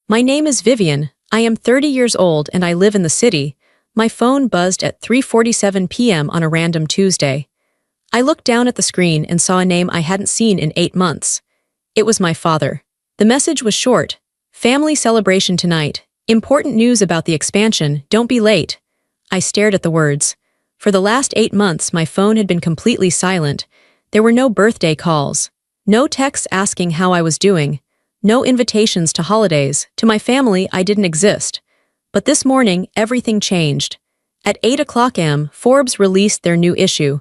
My name is Vivian. I am 30 years old and I live in the city. My phone buzzed at 3:47 p.m. on a random Tuesday. I looked down at the screen and saw a name I hadn't seen in 8 months. It was my father. The message was short. Family celebration tonight. Important news about the expansion. Don't be late. I stared at the words. For the last 8 months, my phone had been completely silent. There were no birthday calls. No texts asking how I was doing. No invitations to holidays. To my family, I didn't exist. But this morning, everything changed. At 8 o'clock a.m., Forbes released their new issue.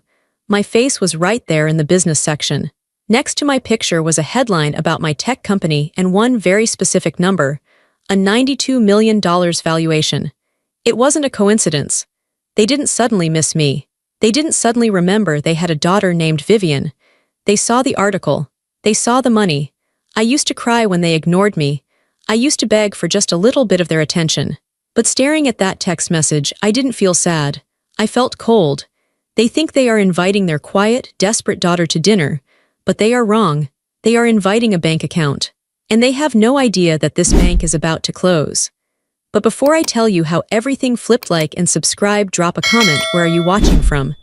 My face was right there in the business section. Next to my picture was a headline about my tech company and one very specific number, a $92 million valuation. It wasn't a coincidence. They didn't suddenly miss me. They didn't suddenly remember they had a daughter named Vivian. They saw the article. They saw the money. I used to cry when they ignored me. I used to beg for just a little bit of their attention. But staring at that text message, I didn't feel sad. I felt cold. They think they are inviting their quiet, desperate daughter to dinner, but they are wrong. They are inviting a bank account. And they have no idea that this bank is about to close. But before I tell you how everything flipped, like and subscribe, drop a comment. Where are you watching from?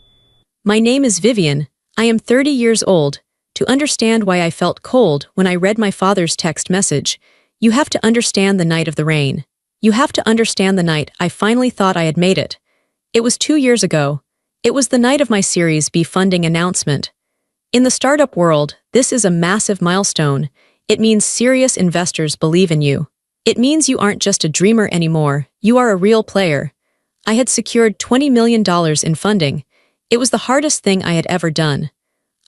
My name is Vivian. I am 30 years old. To understand why I felt cold when I read my father's text message, you have to understand the night of the rain. You have to understand the night I finally thought I had made it. It was 2 years ago. It was the night of my Series B funding announcement. In the startup world, this is a massive milestone. It means serious investors believe in you. It means you aren't just a dreamer anymore, you are a real player. I had secured $20 million in funding. It was the hardest thing I had ever done.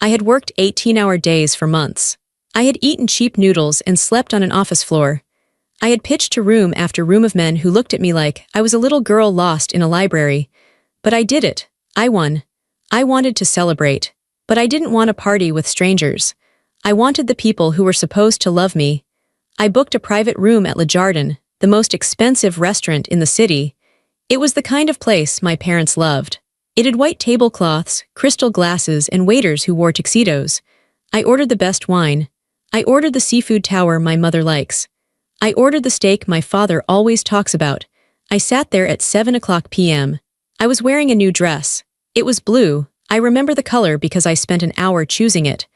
I had worked 18-hour days for months. I had eaten cheap noodles and slept on an office floor. I had pitched to room after room of men who looked at me like I was a little girl lost in a library. But I did it. I won. I wanted to celebrate. But I didn't want a party with strangers. I wanted the people who were supposed to love me. I booked a private room at Le Jardin, the most expensive restaurant in the city. It was the kind of place my parents loved. It had white tablecloths, crystal glasses, and waiters who wore tuxedos. I ordered the best wine. I ordered the seafood tower my mother likes. I ordered the steak my father always talks about. I sat there at 7 o'clock p.m. I was wearing a new dress. It was blue. I remember the color because I spent an hour choosing it.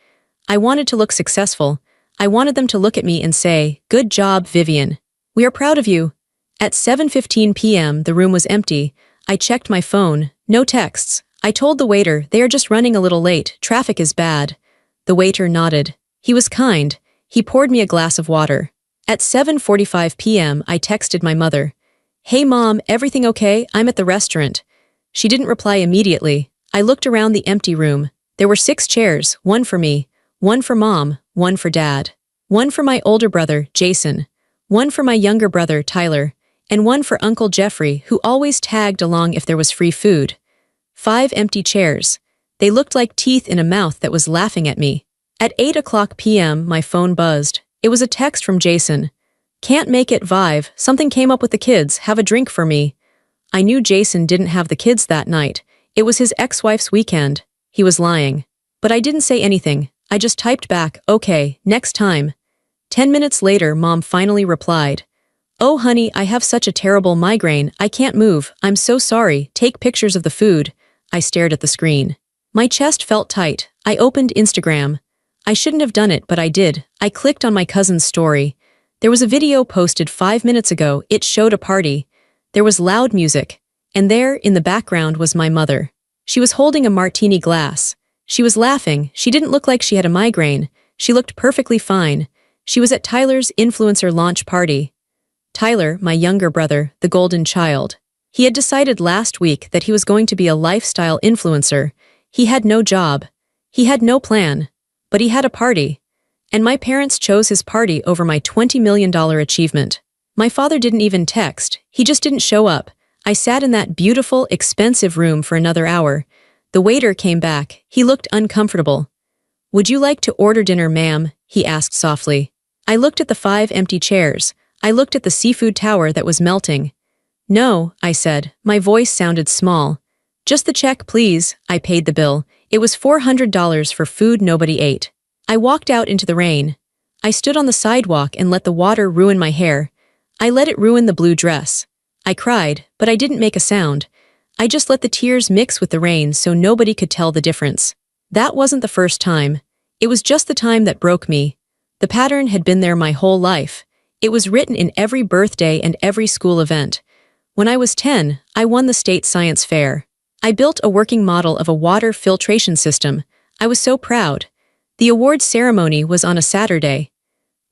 I wanted to look successful. I wanted them to look at me and say, "Good job, Vivian. We are proud of you." At 7:15 p.m. the room was empty. I checked my phone. No texts. I told the waiter, "They are just running a little late. Traffic is bad." The waiter nodded. He was kind. He poured me a glass of water. At 7:45 p.m. I texted my mother. "Hey Mom, everything okay? I'm at the restaurant." She didn't reply immediately. I looked around the empty room. There were 6 chairs, one for me, one for Mom, one for Dad, one for my older brother, Jason, one for my younger brother, Tyler, and one for Uncle Jeffrey, who always tagged along if there was free food. 5 empty chairs. They looked like teeth in a mouth that was laughing at me. At 8 o'clock p.m. my phone buzzed. It was a text from Jason. "Can't make it, Vive. Something came up with the kids. Have a drink for me." I knew Jason didn't have the kids that night. It was his ex-wife's weekend. He was lying. But I didn't say anything. I just typed back, "Okay, next time." 10 minutes later, Mom finally replied. "Oh honey, I have such a terrible migraine. I can't move. I'm so sorry. Take pictures of the food." I stared at the screen. My chest felt tight. I opened Instagram. I shouldn't have done it, but I did. I clicked on my cousin's story. There was a video posted 5 minutes ago. It showed a party. There was loud music. And there, in the background, was my mother. She was holding a martini glass. She was laughing. She didn't look like she had a migraine. She looked perfectly fine. She was at Tyler's influencer launch party. Tyler, my younger brother, the golden child. He had decided last week that he was going to be a lifestyle influencer. He had no job. He had no plan. But he had a party. And my parents chose his party over my $20 million achievement. My father didn't even text. He just didn't show up. I sat in that beautiful, expensive room for another hour. The waiter came back. He looked uncomfortable. "Would you like to order dinner, ma'am?" he asked softly. I looked at the 5 empty chairs. I looked at the seafood tower that was melting. "No," I said. My voice sounded small. "Just the check, please." I paid the bill. It was $400 for food nobody ate. I walked out into the rain. I stood on the sidewalk and let the water ruin my hair. I let it ruin the blue dress. I cried, but I didn't make a sound. I just let the tears mix with the rain so nobody could tell the difference. That wasn't the first time. It was just the time that broke me. The pattern had been there my whole life. It was written in every birthday and every school event. When I was 10, I won the state science fair. I built a working model of a water filtration system. I was so proud. The awards ceremony was on a Saturday.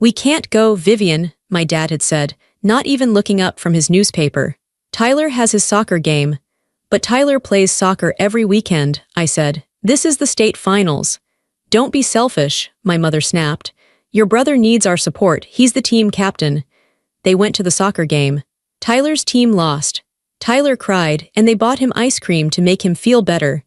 "We can't go, Vivian," my dad had said, not even looking up from his newspaper. "Tyler has his soccer game." "But Tyler plays soccer every weekend," I said. "This is the state finals." "Don't be selfish," my mother snapped. "Your brother needs our support. He's the team captain." They went to the soccer game. Tyler's team lost. Tyler cried, and they bought him ice cream to make him feel better.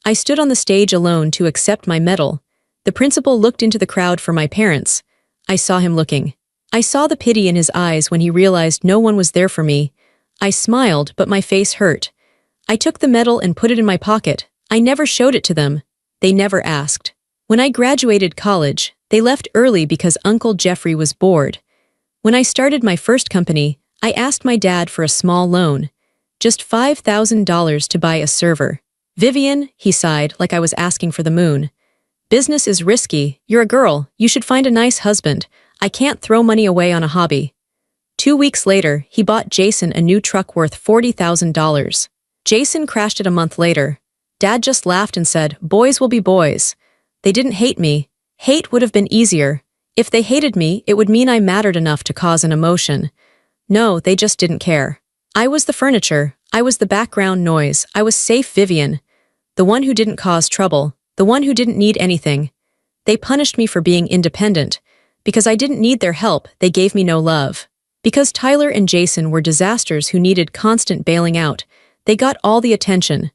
I stood on the stage alone to accept my medal. The principal looked into the crowd for my parents. I saw him looking. I saw the pity in his eyes when he realized no one was there for me. I smiled, but my face hurt. I took the medal and put it in my pocket. I never showed it to them. They never asked. When I graduated college, they left early because Uncle Jeffrey was bored. When I started my first company, I asked my dad for a small loan. Just $5,000 to buy a server. "Vivian," he sighed like I was asking for the moon. "Business is risky. You're a girl. You should find a nice husband. I can't throw money away on a hobby." 2 weeks later, he bought Jason a new truck worth $40,000. Jason crashed it a month later. Dad just laughed and said, "Boys will be boys." They didn't hate me. Hate would have been easier. If they hated me, it would mean I mattered enough to cause an emotion. No, they just didn't care. I was the furniture. I was the background noise. I was safe Vivian. The one who didn't cause trouble. The one who didn't need anything. They punished me for being independent. Because I didn't need their help, they gave me no love. Because Tyler and Jason were disasters who needed constant bailing out, they got all the attention.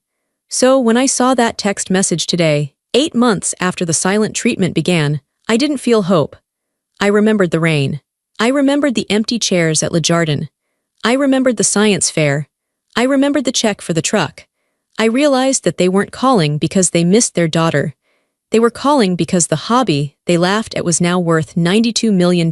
So when I saw that text message today, 8 months after the silent treatment began, I didn't feel hope. I remembered the rain. I remembered the empty chairs at Le Jardin. I remembered the science fair. I remembered the check for the truck. I realized that they weren't calling because they missed their daughter. They were calling because the hobby they laughed at was now worth $92 million.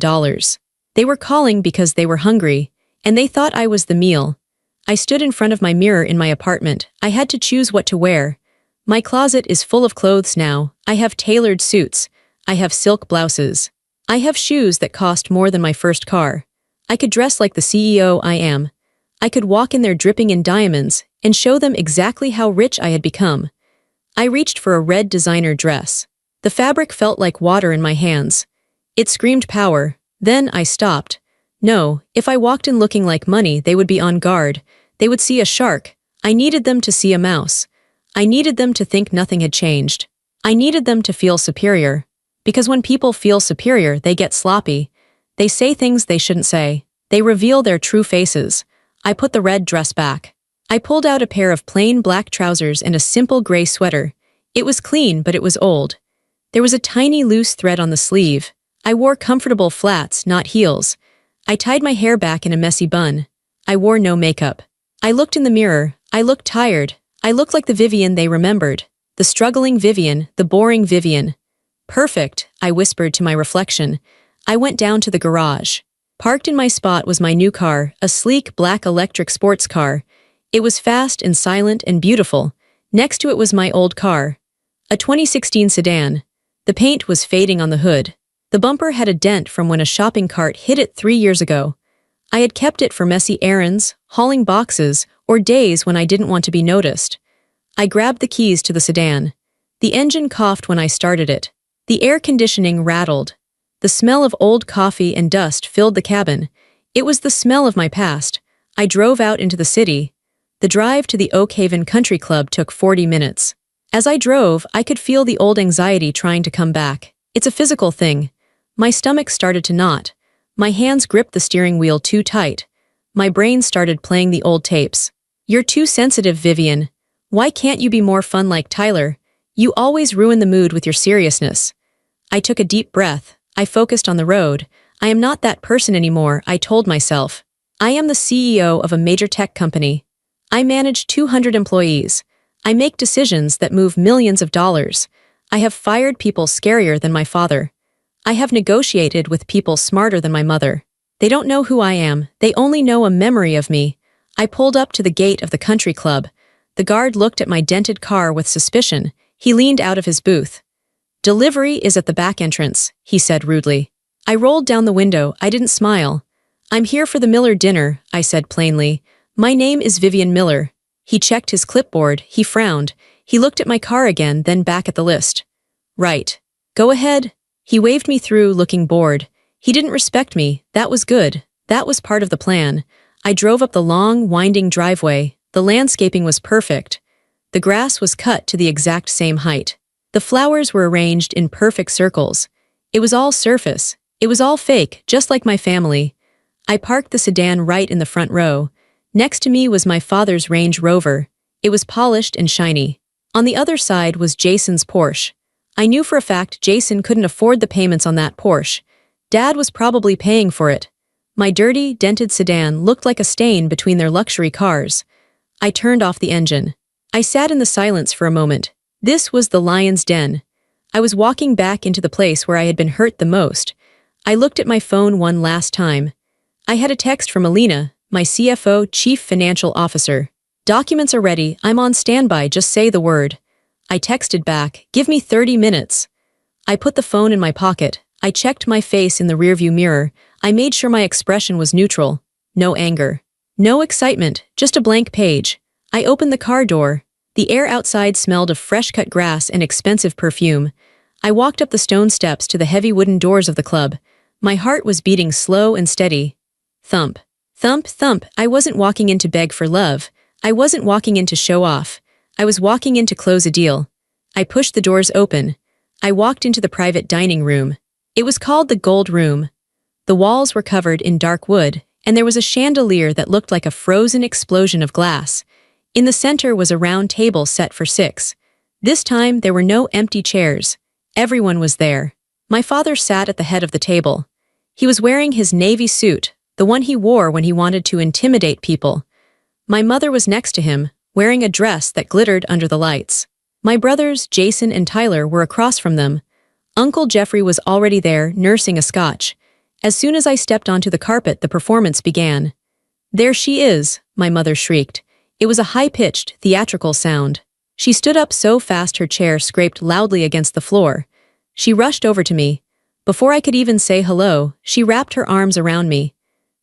They were calling because they were hungry, and they thought I was the meal. I stood in front of my mirror in my apartment. I had to choose what to wear. My closet is full of clothes now. I have tailored suits. I have silk blouses. I have shoes that cost more than my first car. I could dress like the CEO I am. I could walk in there dripping in diamonds and show them exactly how rich I had become. I reached for a red designer dress. The fabric felt like water in my hands. It screamed power. Then I stopped. No, if I walked in looking like money, they would be on guard. They would see a shark. I needed them to see a mouse. I needed them to think nothing had changed. I needed them to feel superior. Because when people feel superior, they get sloppy. They say things they shouldn't say. They reveal their true faces. I put the red dress back. I pulled out a pair of plain black trousers and a simple gray sweater. It was clean, but it was old. There was a tiny loose thread on the sleeve. I wore comfortable flats, not heels. I tied my hair back in a messy bun. I wore no makeup. I looked in the mirror. I looked tired. I looked like the Vivian they remembered. The struggling Vivian, the boring Vivian. "Perfect," I whispered to my reflection. I went down to the garage. Parked in my spot was my new car, a sleek black electric sports car. It was fast and silent and beautiful. Next to it was my old car, a 2016 sedan. The paint was fading on the hood. The bumper had a dent from when a shopping cart hit it 3 years ago. I had kept it for messy errands, hauling boxes, or days when I didn't want to be noticed. I grabbed the keys to the sedan. The engine coughed when I started it. The air conditioning rattled. The smell of old coffee and dust filled the cabin. It was the smell of my past. I drove out into the city. The drive to the Oak Haven Country Club took 40 minutes. As I drove, I could feel the old anxiety trying to come back. It's a physical thing. My stomach started to knot. My hands gripped the steering wheel too tight. My brain started playing the old tapes. "You're too sensitive, Vivian. Why can't you be more fun like Tyler? You always ruin the mood with your seriousness." I took a deep breath. I focused on the road. I am not that person anymore, I told myself. I am the CEO of a major tech company. I manage 200 employees. I make decisions that move millions of dollars. I have fired people scarier than my father. I have negotiated with people smarter than my mother. They don't know who I am. They only know a memory of me. I pulled up to the gate of the country club. The guard looked at my dented car with suspicion. He leaned out of his booth. "Delivery is at the back entrance," he said rudely. I rolled down the window. I didn't smile. "I'm here for the Miller dinner," I said plainly. "My name is Vivian Miller." He checked his clipboard. He frowned. He looked at my car again, then back at the list. "Right. Go ahead." He waved me through, looking bored. He didn't respect me. That was good. That was part of the plan. I drove up the long, winding driveway. The landscaping was perfect. The grass was cut to the exact same height. The flowers were arranged in perfect circles. It was all surface. It was all fake, just like my family. I parked the sedan right in the front row. Next to me was my father's Range Rover. It was polished and shiny. On the other side was Jason's Porsche. I knew for a fact Jason couldn't afford the payments on that Porsche. Dad was probably paying for it. My dirty, dented sedan looked like a stain between their luxury cars. I turned off the engine. I sat in the silence for a moment. This was the lion's den. I was walking back into the place where I had been hurt the most. I looked at my phone one last time. I had a text from Alina, my CFO, Chief Financial Officer. "Documents are ready. I'm on standby. Just say the word." I texted back, "Give me 30 minutes. I put the phone in my pocket. I checked my face in the rearview mirror. I made sure my expression was neutral. No anger. No excitement, just a blank page. I opened the car door. The air outside smelled of fresh-cut grass and expensive perfume. I walked up the stone steps to the heavy wooden doors of the club. My heart was beating slow and steady. Thump. Thump, thump. I wasn't walking in to beg for love. I wasn't walking in to show off. I was walking in to close a deal. I pushed the doors open. I walked into the private dining room. It was called the Gold Room. The walls were covered in dark wood, and there was a chandelier that looked like a frozen explosion of glass. In the center was a round table set for 6. This time there were no empty chairs. Everyone was there. My father sat at the head of the table. He was wearing his navy suit, the one he wore when he wanted to intimidate people. My mother was next to him, wearing a dress that glittered under the lights. My brothers, Jason and Tyler, were across from them. Uncle Jeffrey was already there, nursing a scotch. As soon as I stepped onto the carpet, the performance began. "There she is," my mother shrieked. It was a high-pitched, theatrical sound. She stood up so fast her chair scraped loudly against the floor. She rushed over to me. Before I could even say hello, she wrapped her arms around me.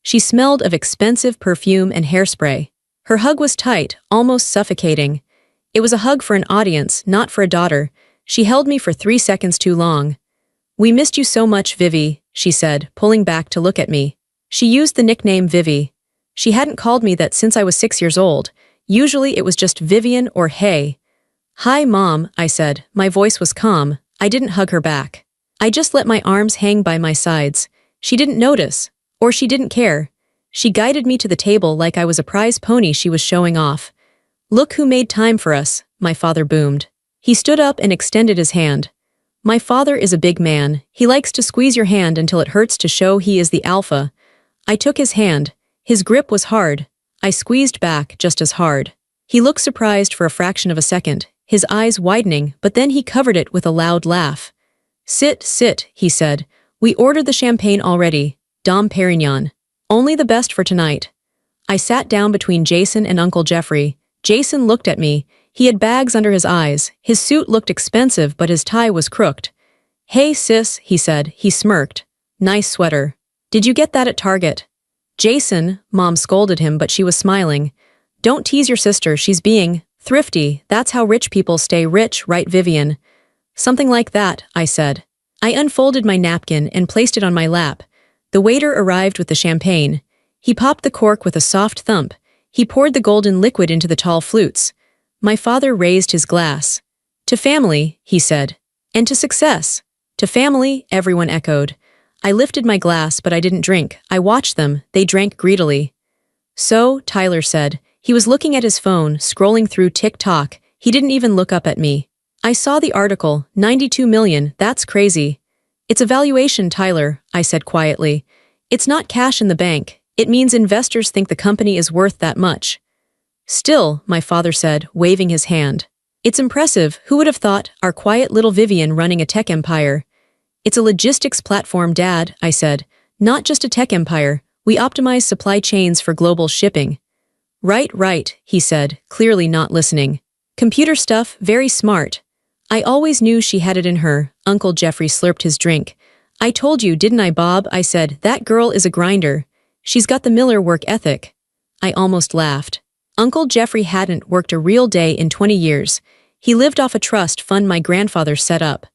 She smelled of expensive perfume and hairspray. Her hug was tight, almost suffocating. It was a hug for an audience, not for a daughter. She held me for 3 seconds too long. "We missed you so much, Vivi," she said, pulling back to look at me. She used the nickname Vivi. She hadn't called me that since I was 6 years old. Usually it was just Vivian or Hey. "Hi, Mom," I said. My voice was calm. I didn't hug her back. I just let my arms hang by my sides. She didn't notice. Or she didn't care. She guided me to the table like I was a prize pony she was showing off. "Look who made time for us," my father boomed. He stood up and extended his hand. My father is a big man. He likes to squeeze your hand until it hurts to show he is the alpha. I took his hand. His grip was hard. I squeezed back just as hard. He looked surprised for a fraction of a second, his eyes widening, but then he covered it with a loud laugh. "Sit, sit," he said. "We ordered the champagne already. Dom Perignon. Only the best for tonight." I sat down between Jason and Uncle Jeffrey. Jason looked at me. He had bags under his eyes. His suit looked expensive, but his tie was crooked. "Hey, sis," he said. He smirked. "Nice sweater. Did you get that at Target?" "Jason," Mom scolded him, but she was smiling. "Don't tease your sister. She's being thrifty. That's how rich people stay rich, right, Vivian?" "Something like that," I said. I unfolded my napkin and placed it on my lap. The waiter arrived with the champagne. He popped the cork with a soft thump. He poured the golden liquid into the tall flutes. My father raised his glass. "To family," he said. "And to success." "To family," everyone echoed. I lifted my glass, but I didn't drink. I watched them. They drank greedily. "So," Tyler said. He was looking at his phone, scrolling through TikTok. He didn't even look up at me. "I saw the article. 92 million. That's crazy." "It's a valuation, Tyler," I said quietly. "It's not cash in the bank. It means investors think the company is worth that much." "Still," my father said, waving his hand. "It's impressive. Who would have thought? Our quiet little Vivian running a tech empire." "It's a logistics platform, Dad," I said. "Not just a tech empire. We optimize supply chains for global shipping. Right, he said, clearly not listening. Computer stuff, very smart. I always knew she had it in her. Uncle Jeffrey slurped his drink. I told you, didn't I, Bob? I said, that girl is a grinder. She's got the Miller work ethic. I almost laughed. Uncle Jeffrey hadn't worked a real day in 20 years. He lived off a trust fund my grandfather set up.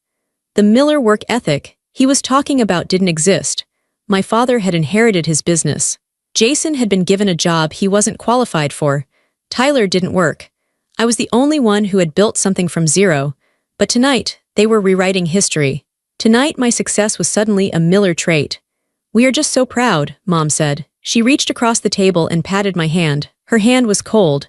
The Miller work ethic he was talking about didn't exist. My father had inherited his business. Jason had been given a job he wasn't qualified for. Tyler didn't work. I was the only one who had built something from zero. But tonight, they were rewriting history. Tonight, my success was suddenly a Miller trait. We are just so proud, Mom said. She reached across the table and patted my hand. Her hand was cold.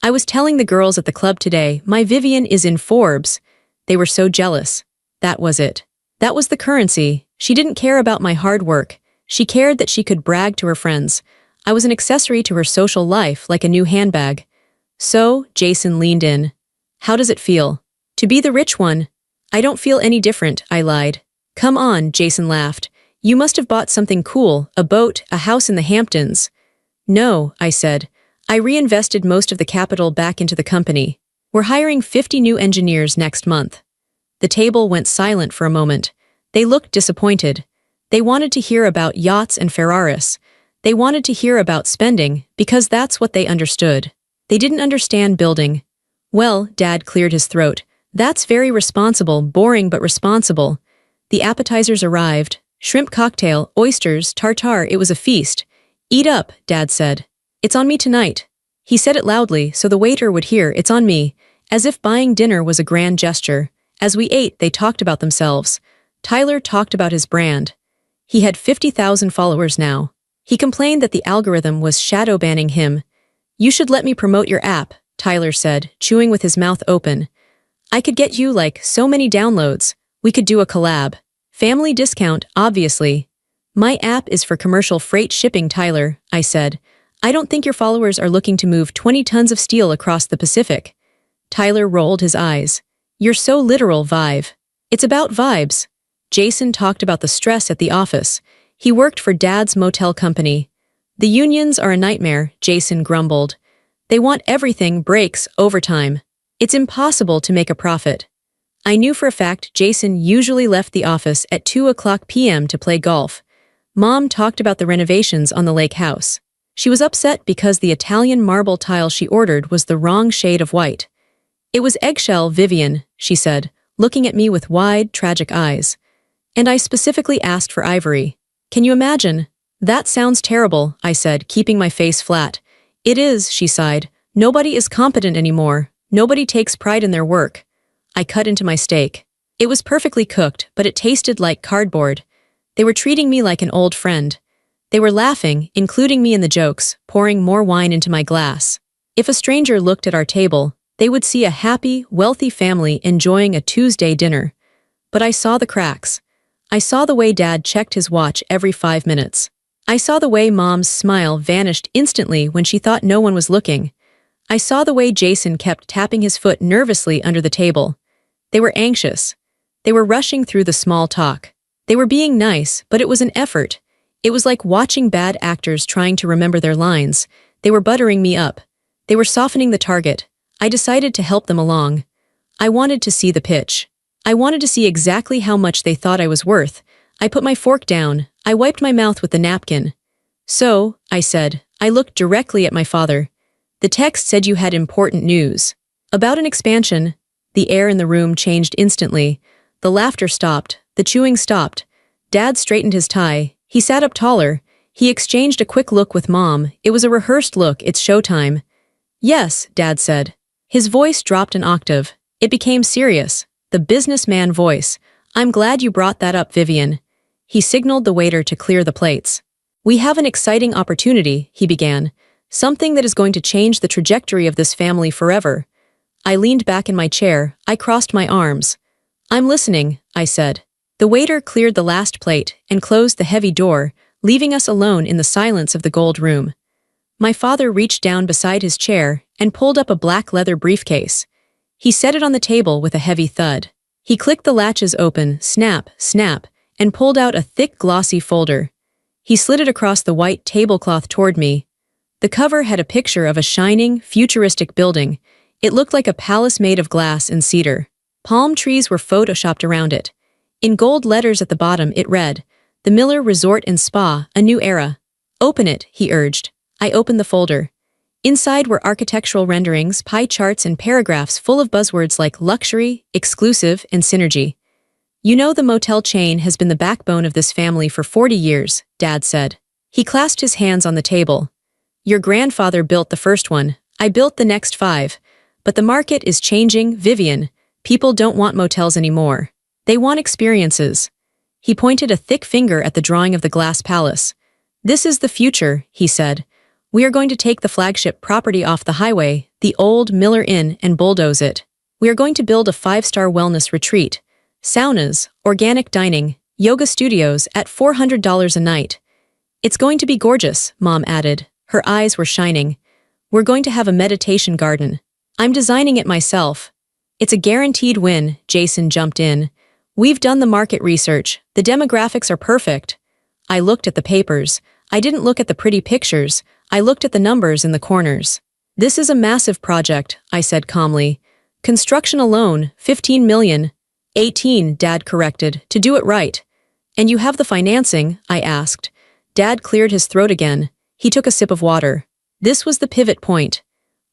I was telling the girls at the club today, my Vivian is in Forbes. They were so jealous. That was it. That was the currency. She didn't care about my hard work. She cared that she could brag to her friends. I was an accessory to her social life, like a new handbag. So, Jason leaned in. How does it feel? To be the rich one? I don't feel any different, I lied. Come on, Jason laughed. You must have bought something cool, a boat, a house in the Hamptons. No, I said. I reinvested most of the capital back into the company. We're hiring 50 new engineers next month. The table went silent for a moment. They looked disappointed. They wanted to hear about yachts and Ferraris. They wanted to hear about spending, because that's what they understood. They didn't understand building. Well, Dad cleared his throat. That's very responsible, boring but responsible. The appetizers arrived. Shrimp cocktail, oysters, tartare, it was a feast. Eat up, Dad said. It's on me tonight. He said it loudly so the waiter would hear, it's on me, as if buying dinner was a grand gesture. As we ate, they talked about themselves. Tyler talked about his brand. He had 50,000 followers now. He complained that the algorithm was shadow banning him. You should let me promote your app, Tyler said, chewing with his mouth open. I could get you like so many downloads. We could do a collab. Family discount, obviously. My app is for commercial freight shipping, Tyler, I said. I don't think your followers are looking to move 20 tons of steel across the Pacific. Tyler rolled his eyes. You're so literal, Vive. It's about vibes. Jason talked about the stress at the office. He worked for Dad's motel company. The unions are a nightmare, Jason grumbled. They want everything, breaks, overtime. It's impossible to make a profit. I knew for a fact Jason usually left the office at 2:00 p.m. to play golf. Mom talked about the renovations on the lake house. She was upset because the Italian marble tile she ordered was the wrong shade of white. It was eggshell, Vivian, she said, looking at me with wide, tragic eyes. And I specifically asked for ivory. Can you imagine? That sounds terrible, I said, keeping my face flat. It is, she sighed. Nobody is competent anymore. Nobody takes pride in their work. I cut into my steak. It was perfectly cooked, but it tasted like cardboard. They were treating me like an old friend. They were laughing, including me in the jokes, pouring more wine into my glass. If a stranger looked at our table, they would see a happy, wealthy family enjoying a Tuesday dinner. But I saw the cracks. I saw the way Dad checked his watch every 5 minutes. I saw the way Mom's smile vanished instantly when she thought no one was looking. I saw the way Jason kept tapping his foot nervously under the table. They were anxious. They were rushing through the small talk. They were being nice, but it was an effort. It was like watching bad actors trying to remember their lines. They were buttering me up. They were softening the target. I decided to help them along. I wanted to see the pitch. I wanted to see exactly how much they thought I was worth. I put my fork down. I wiped my mouth with the napkin. So, I said, I looked directly at my father. The text said you had important news. About an expansion. The air in the room changed instantly. The laughter stopped. The chewing stopped. Dad straightened his tie. He sat up taller. He exchanged a quick look with Mom. It was a rehearsed look, it's showtime. Yes, Dad said. His voice dropped an octave. It became serious. The businessman voice. I'm glad you brought that up, Vivian. He signaled the waiter to clear the plates. We have an exciting opportunity, he began. Something that is going to change the trajectory of this family forever. I leaned back in my chair. I crossed my arms. I'm listening, I said. The waiter cleared the last plate and closed the heavy door, leaving us alone in the silence of the gold room. My father reached down beside his chair and pulled up a black leather briefcase. He set it on the table with a heavy thud. He clicked the latches open, snap, snap, and pulled out a thick, glossy folder. He slid it across the white tablecloth toward me. The cover had a picture of a shining, futuristic building. It looked like a palace made of glass and cedar. Palm trees were photoshopped around it. In gold letters at the bottom it read, "The Miller Resort and Spa, a new era." "Open it," he urged. I opened the folder. Inside were architectural renderings, pie charts, and paragraphs full of buzzwords like luxury, exclusive, and synergy. "You know, the motel chain has been the backbone of this family for 40 years, Dad said. He clasped his hands on the table. "Your grandfather built the first one. I built the next 5. But the market is changing, Vivian. People don't want motels anymore. They want experiences." He pointed a thick finger at the drawing of the glass palace. "This is the future," he said. "We are going to take the flagship property off the highway, the old Miller Inn, and bulldoze it. We are going to build a 5-star wellness retreat. Saunas, organic dining, yoga studios at $400 a night. It's going to be gorgeous," Mom added. Her eyes were shining. "We're going to have a meditation garden. I'm designing it myself." "It's a guaranteed win," Jason jumped in. "We've done the market research. The demographics are perfect." I looked at the papers. I didn't look at the pretty pictures. I looked at the numbers in the corners. "This is a massive project," I said calmly. "Construction alone, $15 million. 18, Dad corrected, "to do it right." "And you have the financing?" I asked. Dad cleared his throat again. He took a sip of water. This was the pivot point.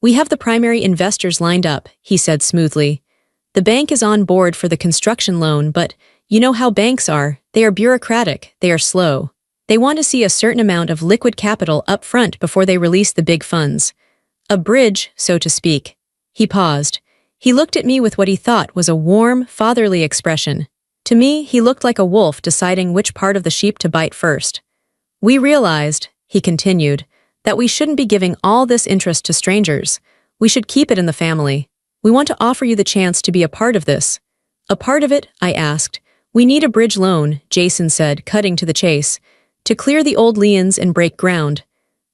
"We have the primary investors lined up," he said smoothly. "The bank is on board for the construction loan, but you know how banks are. They are bureaucratic, they are slow. They want to see a certain amount of liquid capital up front before they release the big funds. A bridge, so to speak." He paused. He looked at me with what he thought was a warm, fatherly expression. To me, he looked like a wolf deciding which part of the sheep to bite first. "We realized," he continued, "that we shouldn't be giving all this interest to strangers. We should keep it in the family. We want to offer you the chance to be a part of this." "A part of it?" I asked. "We need a bridge loan," Jason said, cutting to the chase, "to clear the old liens and break ground."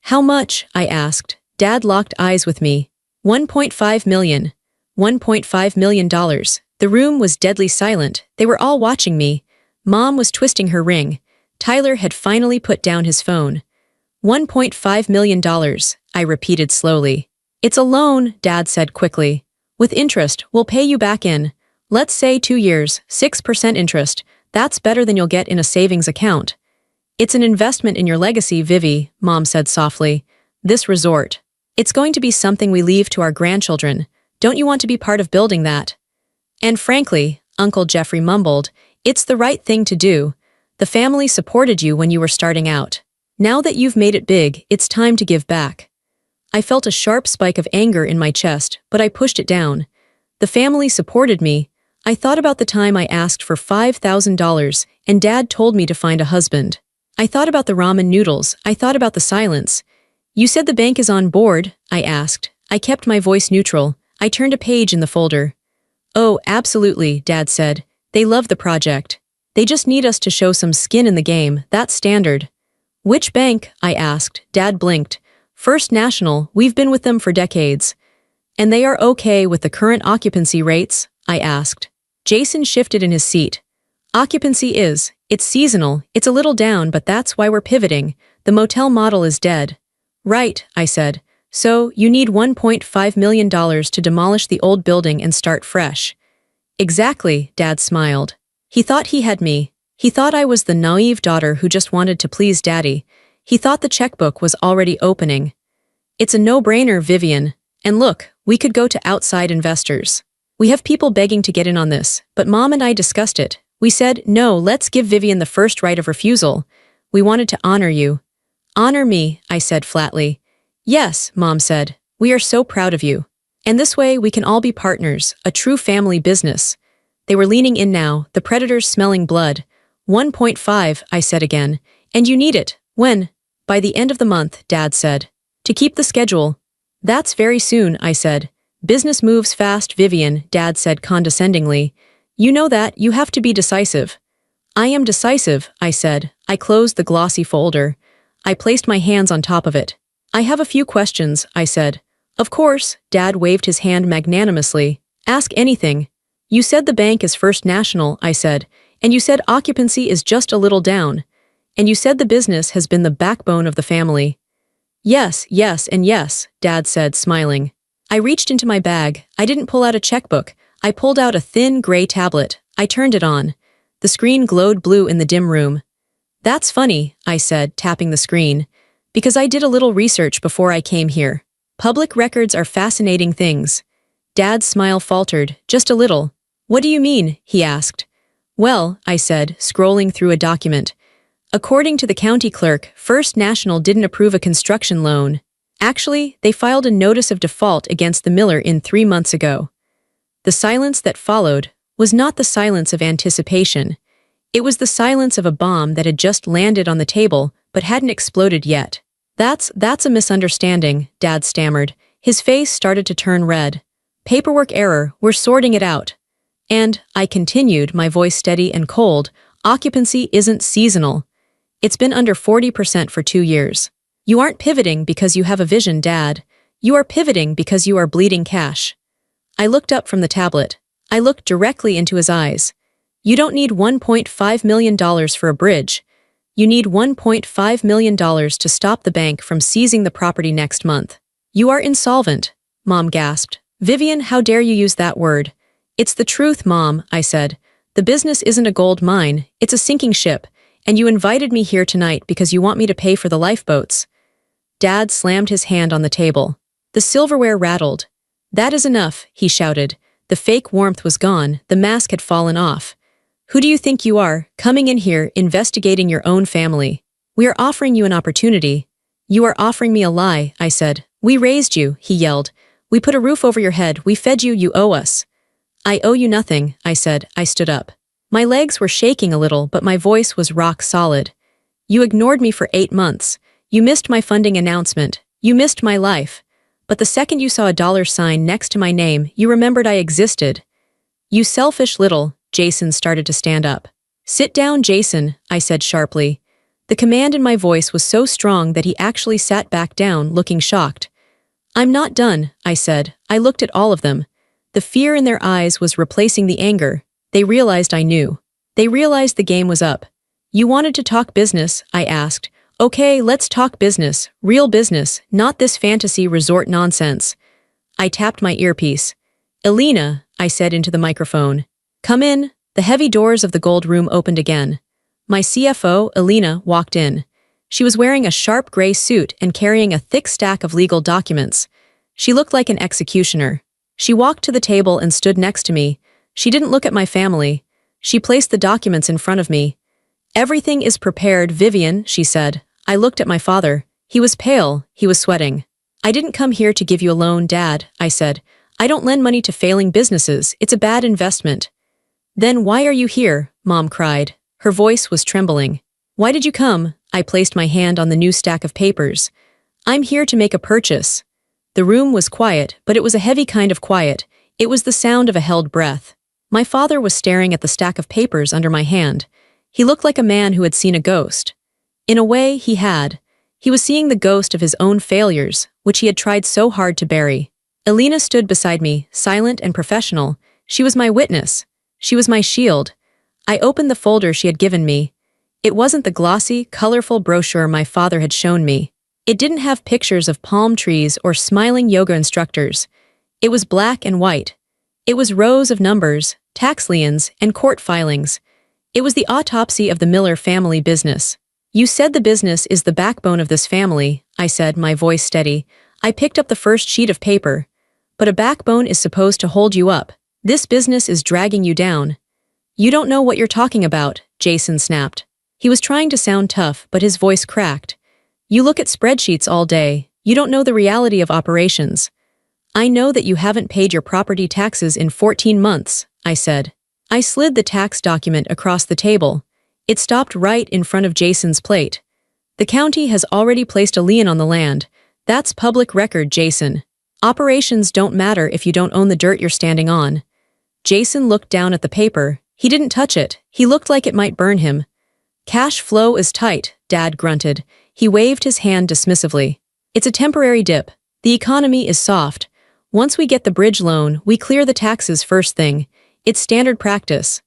"How much?" I asked. Dad locked eyes with me. $1.5 million. $1.5 million. The room was deadly silent. They were all watching me. Mom was twisting her ring. Tyler had finally put down his phone. $1.5 million, I repeated slowly. "It's a loan," Dad said quickly. "With interest, we'll pay you back in. Let's say 2 years, 6% interest. That's better than you'll get in a savings account." "It's an investment in your legacy, Vivi," Mom said softly. "This resort. It's going to be something we leave to our grandchildren. Don't you want to be part of building that?" "And frankly," Uncle Jeffrey mumbled, "it's the right thing to do. The family supported you when you were starting out. Now that you've made it big, it's time to give back." I felt a sharp spike of anger in my chest, but I pushed it down. The family supported me. I thought about the time I asked for $5,000 and Dad told me to find a husband. I thought about the ramen noodles. I thought about the silence. "You said the bank is on board?" I asked. I kept my voice neutral. I turned a page in the folder. "Oh, absolutely," Dad said. "They love the project. They just need us to show some skin in the game, that's standard." "Which bank?" I asked. Dad blinked. "First National, we've been with them for decades." "And they are okay with the current occupancy rates?" I asked. Jason shifted in his seat. "Occupancy it's seasonal, it's a little down, but that's why we're pivoting. The motel model is dead." "Right," I said. "So, you need $1.5 million to demolish the old building and start fresh." "Exactly," Dad smiled. He thought he had me. He thought I was the naive daughter who just wanted to please Daddy. He thought the checkbook was already opening. "It's a no-brainer, Vivian. And look, we could go to outside investors. We have people begging to get in on this, but Mom and I discussed it. We said, no, let's give Vivian the first right of refusal. We wanted to honor you." "Honor me," I said flatly. "Yes," Mom said. "We are so proud of you. And this way we can all be partners, a true family business." They were leaning in now, the predators smelling blood. 1.5, I said again. "And you need it. When?" "By the end of the month," Dad said. "To keep the schedule." "That's very soon," I said. "Business moves fast, Vivian," Dad said condescendingly. "You know that, you have to be decisive." "I am decisive," I said. I closed the glossy folder. I placed my hands on top of it. "I have a few questions," I said. "Of course," Dad waved his hand magnanimously. "Ask anything." "You said the bank is First National," I said, "and you said occupancy is just a little down." And you said the business has been the backbone of the family. Yes, yes, and yes, Dad said, smiling. I reached into my bag. I didn't pull out a checkbook. I pulled out a thin, gray tablet. I turned it on. The screen glowed blue in the dim room. That's funny, I said, tapping the screen, because I did a little research before I came here. Public records are fascinating things. Dad's smile faltered, just a little. What do you mean? He asked. Well, I said, scrolling through a document. According to the county clerk, First National didn't approve a construction loan. Actually, they filed a notice of default against the miller in 3 months ago. The silence that followed was not the silence of anticipation. It was the silence of a bomb that had just landed on the table but hadn't exploded yet. That's a misunderstanding, Dad stammered. His face started to turn red. Paperwork error, we're sorting it out. And, I continued, my voice steady and cold, occupancy isn't seasonal. It's been under 40% for 2 years. You aren't pivoting because you have a vision, Dad. You are pivoting because you are bleeding cash. I looked up from the tablet. I looked directly into his eyes. You don't need $1.5 million for a bridge. You need $1.5 million to stop the bank from seizing the property next month. You are insolvent, Mom gasped. Vivian, how dare you use that word? It's the truth, Mom, I said. The business isn't a gold mine, it's a sinking ship, and you invited me here tonight because you want me to pay for the lifeboats. Dad slammed his hand on the table. The silverware rattled. That is enough, he shouted. The fake warmth was gone, the mask had fallen off. Who do you think you are, coming in here, investigating your own family? We are offering you an opportunity. You are offering me a lie, I said. We raised you, he yelled. We put a roof over your head, we fed you, you owe us. I owe you nothing, I said. I stood up. My legs were shaking a little, but my voice was rock solid. You ignored me for 8 months. You missed my funding announcement. You missed my life. But the second you saw a dollar sign next to my name, you remembered I existed. You selfish little, Jason started to stand up. Sit down, Jason, I said sharply. The command in my voice was so strong that he actually sat back down, looking shocked. I'm not done, I said. I looked at all of them. The fear in their eyes was replacing the anger. They realized I knew. They realized the game was up. You wanted to talk business, I asked. Okay, let's talk business, real business, not this fantasy resort nonsense. I tapped my earpiece. Elena, I said into the microphone. Come in. The heavy doors of the gold room opened again. My CFO, Elena, walked in. She was wearing a sharp gray suit and carrying a thick stack of legal documents. She looked like an executioner. She walked to the table and stood next to me. She didn't look at my family. She placed the documents in front of me. Everything is prepared, Vivian, she said. I looked at my father. He was pale. He was sweating. I didn't come here to give you a loan, Dad, I said. I don't lend money to failing businesses. It's a bad investment. Then why are you here? Mom cried. Her voice was trembling. Why did you come? I placed my hand on the new stack of papers. I'm here to make a purchase. The room was quiet, but it was a heavy kind of quiet. It was the sound of a held breath. My father was staring at the stack of papers under my hand. He looked like a man who had seen a ghost. In a way, he had. He was seeing the ghost of his own failures, which he had tried so hard to bury. Elena stood beside me, silent and professional. She was my witness. She was my shield. I opened the folder she had given me. It wasn't the glossy, colorful brochure my father had shown me. It didn't have pictures of palm trees or smiling yoga instructors. It was black and white. It was rows of numbers, tax liens, and court filings. It was the autopsy of the Miller family business. You said the business is the backbone of this family, I said, my voice steady. I picked up the first sheet of paper. But a backbone is supposed to hold you up. This business is dragging you down. You don't know what you're talking about, Jason snapped. He was trying to sound tough, but his voice cracked. You look at spreadsheets all day. You don't know the reality of operations. I know that you haven't paid your property taxes in 14 months, I said. I slid the tax document across the table. It stopped right in front of Jason's plate. The county has already placed a lien on the land. That's public record, Jason. Operations don't matter if you don't own the dirt you're standing on. Jason looked down at the paper. He didn't touch it. He looked like it might burn him. Cash flow is tight, Dad grunted. He waved his hand dismissively. It's a temporary dip. The economy is soft. Once we get the bridge loan, we clear the taxes first thing. It's standard practice.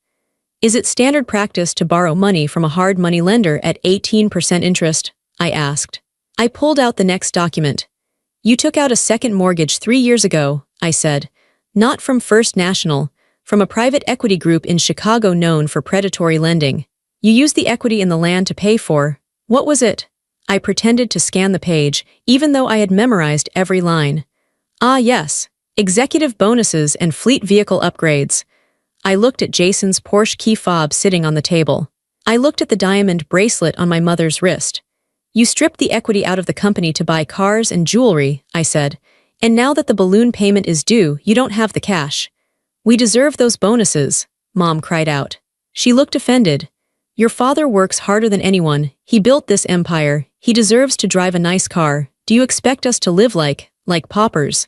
Is it standard practice to borrow money from a hard money lender at 18% interest? I asked. I pulled out the next document. You took out a second mortgage 3 years ago, I said. Not from First National, from a private equity group in Chicago known for predatory lending. You used the equity in the land to pay for. What was it? I pretended to scan the page, even though I had memorized every line. Ah, yes. Executive bonuses and fleet vehicle upgrades. I looked at Jason's Porsche key fob sitting on the table. I looked at the diamond bracelet on my mother's wrist. You stripped the equity out of the company to buy cars and jewelry, I said. And now that the balloon payment is due, you don't have the cash. We deserve those bonuses, Mom cried out. She looked offended. Your father works harder than anyone. He built this empire. He deserves to drive a nice car. Do you expect us to live like paupers?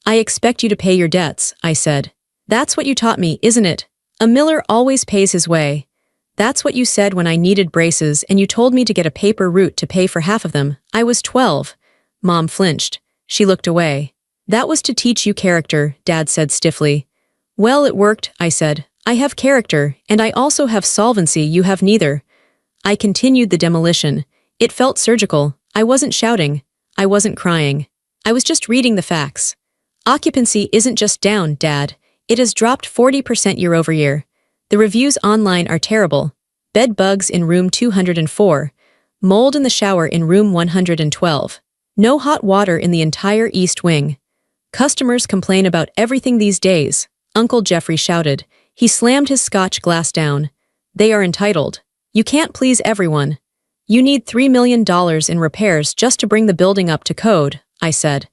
I expect you to pay your debts, I said. That's what you taught me, isn't it? A miller always pays his way. That's what you said when I needed braces and you told me to get a paper route to pay for half of them. I was 12. Mom flinched. She looked away. That was to teach you character, Dad said stiffly. Well, it worked, I said. I have character, and I also have solvency. You have neither. I continued the demolition. It felt surgical. I wasn't shouting. I wasn't crying. I was just reading the facts. Occupancy isn't just down, Dad. It has dropped 40% year over year. The reviews online are terrible. Bed bugs in room 204. Mold in the shower in room 112. No hot water in the entire East Wing. Customers complain about everything these days, Uncle Jeffrey shouted. He slammed his scotch glass down. They are entitled. You can't please everyone. You need $3 million in repairs just to bring the building up to code, I said.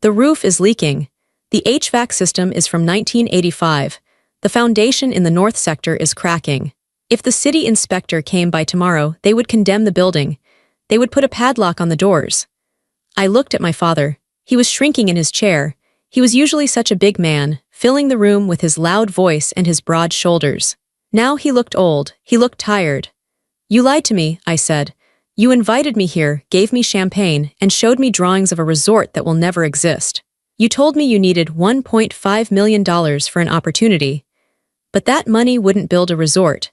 The roof is leaking. The HVAC system is from 1985. The foundation in the north sector is cracking. If the city inspector came by tomorrow, they would condemn the building. They would put a padlock on the doors. I looked at my father. He was shrinking in his chair. He was usually such a big man, filling the room with his loud voice and his broad shoulders. Now he looked old. He looked tired. You lied to me, I said. You invited me here, gave me champagne, and showed me drawings of a resort that will never exist. You told me you needed $1.5 million for an opportunity. But that money wouldn't build a resort.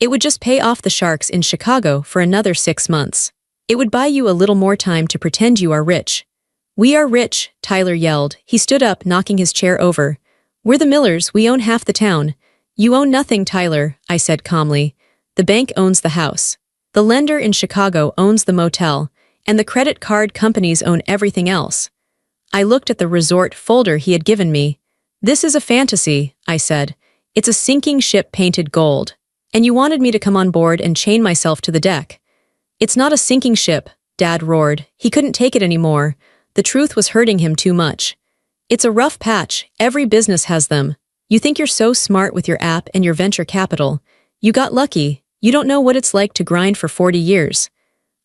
It would just pay off the sharks in Chicago for another 6 months. It would buy you a little more time to pretend you are rich. We are rich, Tyler yelled. He stood up, knocking his chair over. We're the Millers, we own half the town. You own nothing, Tyler, I said calmly. The bank owns the house. The lender in Chicago owns the motel, and the credit card companies own everything else. I looked at the resort folder he had given me. This is a fantasy, I said. It's a sinking ship painted gold. And you wanted me to come on board and chain myself to the deck. It's not a sinking ship, Dad roared. He couldn't take it anymore. The truth was hurting him too much. It's a rough patch. Every business has them. You think you're so smart with your app and your venture capital. You got lucky. You don't know what it's like to grind for 40 years.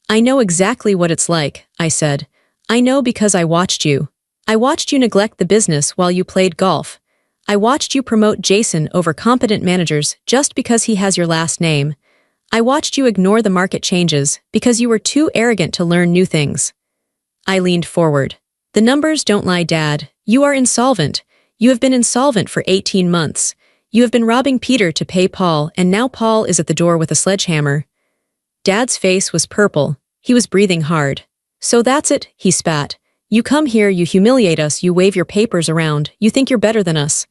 I know exactly what it's like, I said. I know because I watched you. I watched you neglect the business while you played golf. I watched you promote Jason over competent managers just because he has your last name. I watched you ignore the market changes because you were too arrogant to learn new things. I leaned forward. The numbers don't lie, Dad. You are insolvent. You have been insolvent for 18 months. You have been robbing Peter to pay Paul, and now Paul is at the door with a sledgehammer. Dad's face was purple. He was breathing hard. So that's it, he spat. You come here, you humiliate us, you wave your papers around, you think you're better than us.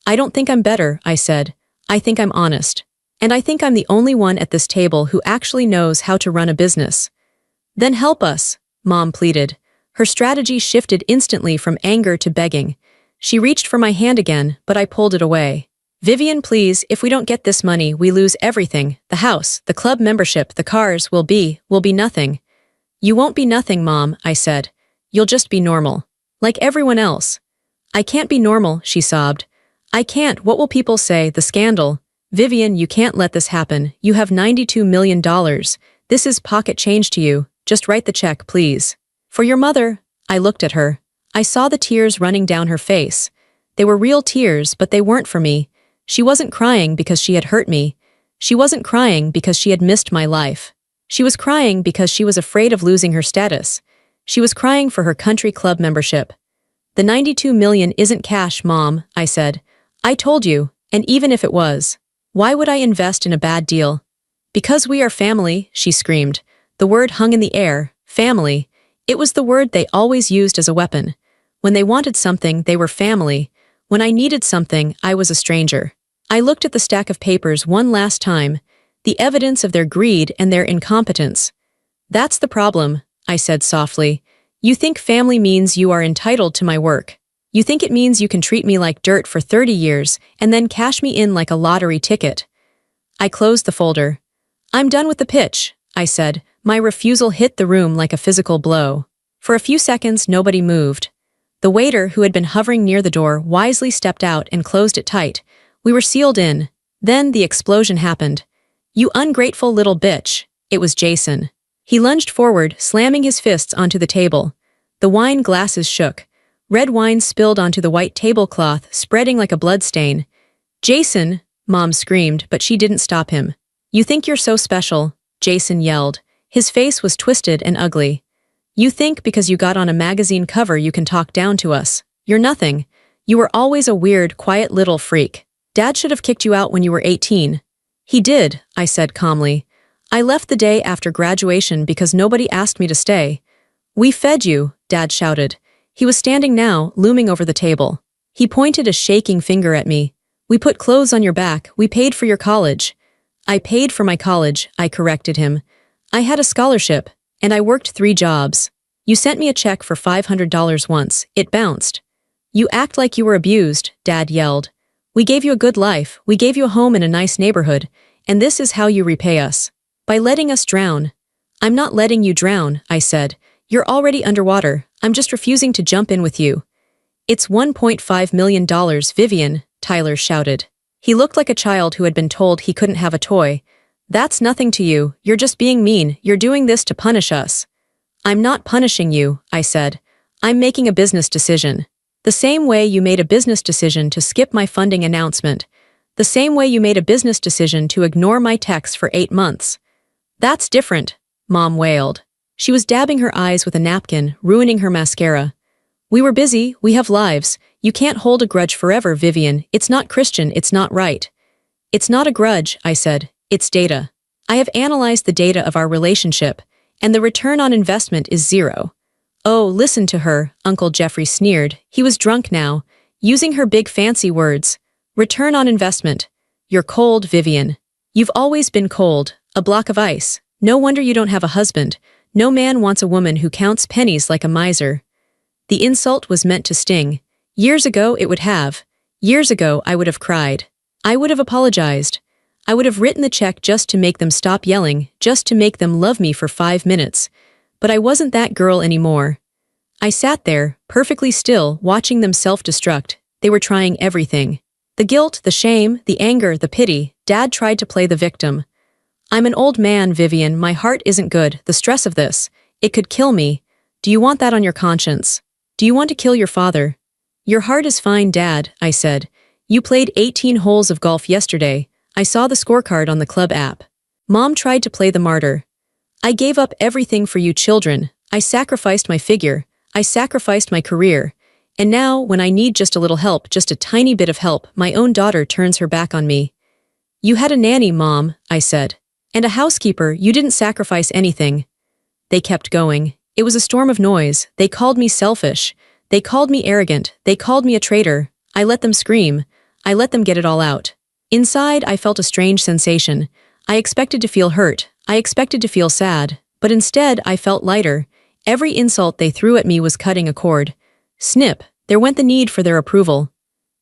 I don't think I'm better, I said. I think I'm honest. And I think I'm the only one at this table who actually knows how to run a business. Then help us, Mom pleaded. Her strategy shifted instantly from anger to begging. She reached for my hand again, but I pulled it away. Vivian, please, if we don't get this money, we lose everything. The house, the club membership, the cars will be nothing. You won't be nothing, Mom, I said. You'll just be normal. Like everyone else. I can't be normal, she sobbed. I can't. What will people say? The scandal. Vivian, you can't let this happen. You have $92 million. This is pocket change to you. Just write the check, please. For your mother. I looked at her. I saw the tears running down her face. They were real tears, but they weren't for me. She wasn't crying because she had hurt me. She wasn't crying because she had missed my life. She was crying because she was afraid of losing her status. She was crying for her country club membership. The $92 million isn't cash, Mom, I said. I told you, and even if it was. Why would I invest in a bad deal? Because we are family, she screamed. The word hung in the air, family. It was the word they always used as a weapon. When they wanted something, they were family. When I needed something, I was a stranger. I looked at the stack of papers one last time, the evidence of their greed and their incompetence. That's the problem, I said softly. You think family means you are entitled to my work. You think it means you can treat me like dirt for 30 years and then cash me in like a lottery ticket. I closed the folder. I'm done with the pitch, I said. My refusal hit the room like a physical blow. For a few seconds, nobody moved. The waiter, who had been hovering near the door, wisely stepped out and closed it tight. We were sealed in. Then the explosion happened. You ungrateful little bitch. It was Jason. He lunged forward, slamming his fists onto the table. The wine glasses shook. Red wine spilled onto the white tablecloth, spreading like a bloodstain. Jason, Mom screamed, but she didn't stop him. You think you're so special, Jason yelled. His face was twisted and ugly. You think because you got on a magazine cover you can talk down to us. You're nothing. You were always a weird, quiet little freak. Dad should have kicked you out when you were 18. He did, I said calmly. I left the day after graduation because nobody asked me to stay. We fed you, Dad shouted. He was standing now, looming over the table. He pointed a shaking finger at me. We put clothes on your back, we paid for your college. I paid for my college, I corrected him. I had a scholarship, and I worked 3 jobs. You sent me a check for $500 once. It bounced. You act like you were abused, Dad yelled. We gave you a good life, we gave you a home in a nice neighborhood, and this is how you repay us. By letting us drown. I'm not letting you drown, I said. You're already underwater, I'm just refusing to jump in with you. It's $1.5 million, Vivian, Tyler shouted. He looked like a child who had been told he couldn't have a toy. That's nothing to you, you're just being mean, you're doing this to punish us. I'm not punishing you, I said. I'm making a business decision. The same way you made a business decision to skip my funding announcement. The same way you made a business decision to ignore my texts for 8 months. That's different, Mom wailed. She was dabbing her eyes with a napkin, ruining her mascara. We were busy, we have lives. You can't hold a grudge forever, Vivian. It's not Christian, it's not right. It's not a grudge, I said. It's data. I have analyzed the data of our relationship, and the return on investment is 0. Oh, listen to her, Uncle Jeffrey sneered. He was drunk now, using her big fancy words. Return on investment. You're cold, Vivian. You've always been cold, a block of ice. No wonder you don't have a husband. No man wants a woman who counts pennies like a miser. The insult was meant to sting. Years ago it would have. Years ago I would have cried. I would have apologized. I would have written the check just to make them stop yelling, just to make them love me for 5 minutes. But I wasn't that girl anymore. I sat there, perfectly still, watching them self-destruct. They were trying everything. The guilt, the shame, the anger, the pity. Dad tried to play the victim. I'm an old man, Vivian. My heart isn't good. The stress of this. It could kill me. Do you want that on your conscience? Do you want to kill your father? Your heart is fine, Dad, I said. You played 18 holes of golf yesterday. I saw the scorecard on the club app. Mom tried to play the martyr. I gave up everything for you children. I sacrificed my figure. I sacrificed my career. And now, when I need just a little help, just a tiny bit of help, my own daughter turns her back on me. You had a nanny, Mom, I said. And a housekeeper. You didn't sacrifice anything. They kept going. It was a storm of noise. They called me selfish. They called me arrogant. They called me a traitor. I let them scream. I let them get it all out. Inside, I felt a strange sensation. I expected to feel hurt. I expected to feel sad. But instead, I felt lighter. Every insult they threw at me was cutting a cord. Snip, there went the need for their approval.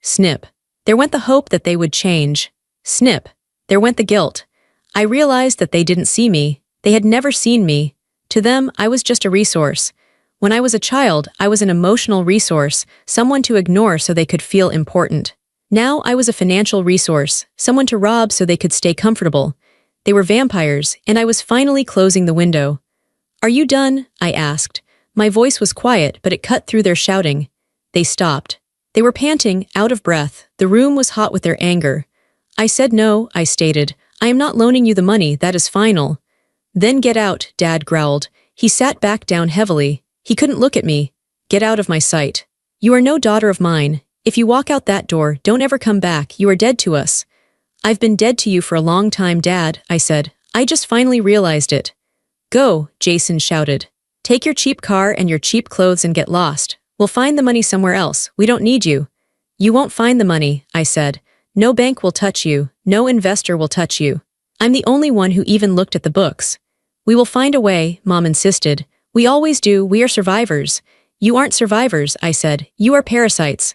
Snip, there went the hope that they would change. Snip, there went the guilt. I realized that they didn't see me. They had never seen me. To them, I was just a resource. When I was a child, I was an emotional resource, someone to ignore so they could feel important. Now I was a financial resource, someone to rob so they could stay comfortable. They were vampires, and I was finally closing the window. Are you done? I asked. My voice was quiet, but it cut through their shouting. They stopped. They were panting, out of breath. The room was hot with their anger. I said no, I stated. I am not loaning you the money, that is final. Then get out, Dad growled. He sat back down heavily. He couldn't look at me. Get out of my sight. You are no daughter of mine. If you walk out that door, don't ever come back, you are dead to us. I've been dead to you for a long time, Dad, I said. I just finally realized it. Go, Jason shouted. Take your cheap car and your cheap clothes and get lost. We'll find the money somewhere else. We don't need you. You won't find the money, I said. No bank will touch you. No investor will touch you. I'm the only one who even looked at the books. We will find a way, Mom insisted. We always do. We are survivors. You aren't survivors, I said. You are parasites.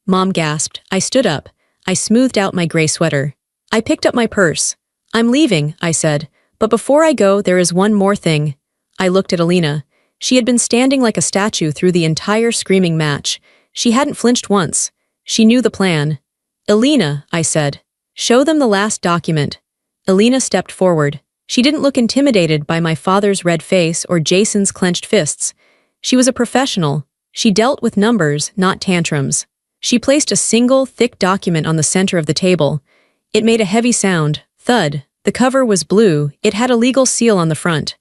Mom gasped. I stood up. I smoothed out my gray sweater. I picked up my purse. I'm leaving, I said. But before I go, there is one more thing. I looked at Alina. She had been standing like a statue through the entire screaming match. She hadn't flinched once. She knew the plan. Alina, I said. Show them the last document. Alina stepped forward. She didn't look intimidated by my father's red face or Jason's clenched fists. She was a professional. She dealt with numbers, not tantrums. She placed a single, thick document on the center of the table. It made a heavy sound, thud. The cover was blue. It had a legal seal on the front.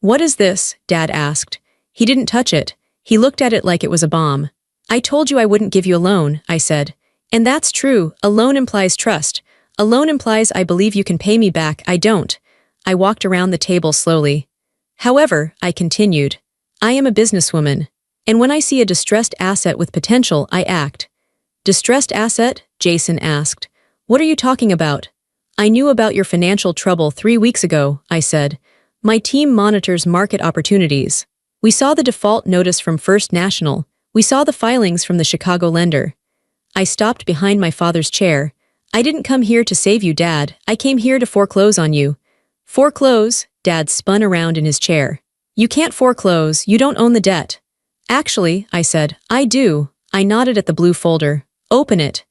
What is this? Dad asked. He didn't touch it. He looked at it like it was a bomb. I told you I wouldn't give you a loan, I said. And that's true. A loan implies trust. A loan implies I believe you can pay me back. I don't. I walked around the table slowly. However, I continued. I am a businesswoman. And when I see a distressed asset with potential, I act. Distressed asset? Jason asked. What are you talking about? I knew about your financial trouble 3 weeks ago, I said. My team monitors market opportunities. We saw the default notice from First National. We saw the filings from the Chicago lender. I stopped behind my father's chair. I didn't come here to save you, Dad. I came here to foreclose on you. Foreclose? Dad spun around in his chair. You can't foreclose. You don't own the debt. Actually, I said, I do. I nodded at the blue folder. Open it.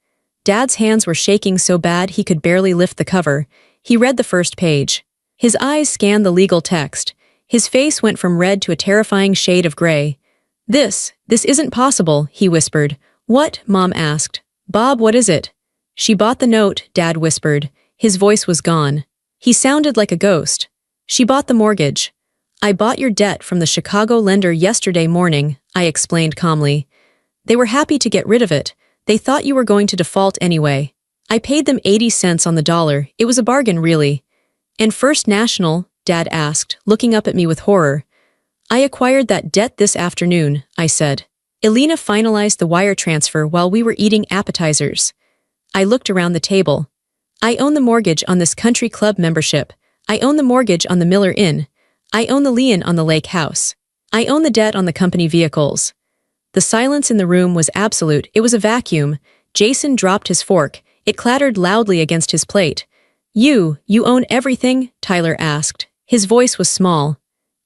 Dad's hands were shaking so bad he could barely lift the cover. He read the first page. His eyes scanned the legal text. His face went from red to a terrifying shade of gray. This isn't possible, he whispered. What? Mom asked. Bob, what is it? She bought the note, Dad whispered. His voice was gone. He sounded like a ghost. She bought the mortgage. I bought your debt from the Chicago lender yesterday morning, I explained calmly. They were happy to get rid of it. They thought you were going to default anyway. I paid them 80 cents on the dollar. It was a bargain, really. And First National? Dad asked, looking up at me with horror. I acquired that debt this afternoon, I said. Alina finalized the wire transfer while we were eating appetizers. I looked around the table. I own the mortgage on this country club membership. I own the mortgage on the Miller Inn. I own the lien on the lake house. I own the debt on the company vehicles. The silence in the room was absolute. It was a vacuum. Jason dropped his fork. It clattered loudly against his plate. You own everything? Tyler asked. His voice was small.